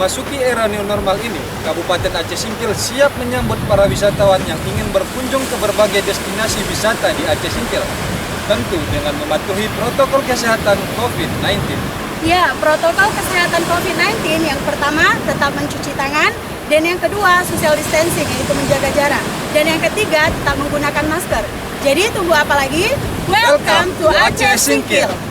Memasuki era new normal ini, Kabupaten Aceh Singkil siap menyambut para wisatawan yang ingin berkunjung ke berbagai destinasi wisata di Aceh Singkil. Tentu dengan mematuhi protokol kesehatan COVID-19. Ya, protokol kesehatan COVID-19 yang pertama tetap mencuci tangan, dan yang kedua social distancing, yaitu menjaga jarak. Dan yang ketiga tetap menggunakan masker. Jadi tunggu apa lagi? Welcome to Aceh Singkil.